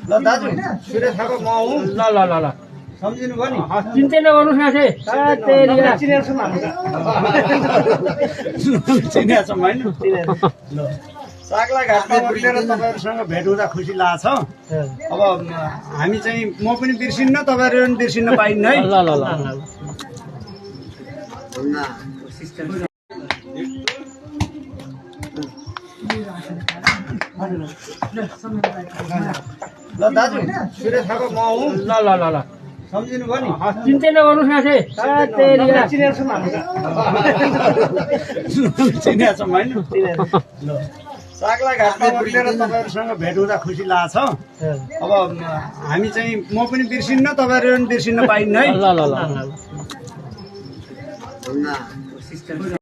ल दाजु सुरेश थापा म हुँ। ल ल ल ल सम्झिनु भयो नि? चिन्ते नगर्नुहोस् न चाहिँ चिनेको छौँ होइन? ल साग्ला घाटमा उर्लेर तपाईँहरूसँग भेट हुँदा खुसी लाग्छ। अब हामी चाहिँ म पनि बिर्सिन्न, तपाईँहरू पनि बिर्सिन्न पाइन्न है। ल ल ल ल दाजु सुरेश थापा म हुँ। ल ल ल ल सम्झिनु भयो नि? चिन्ते नगर्नुहोस् न चाहिँ चिनेको छौँ होइन? ल साग्ला घाटमा उर्लेर तपाईँहरूसँग भेट हुँदा खुसी लाग्छ। अब हामी चाहिँ म पनि बिर्सिन्न, तपाईँहरू पनि बिर्सिन्न पाइन्न है। ल ल ल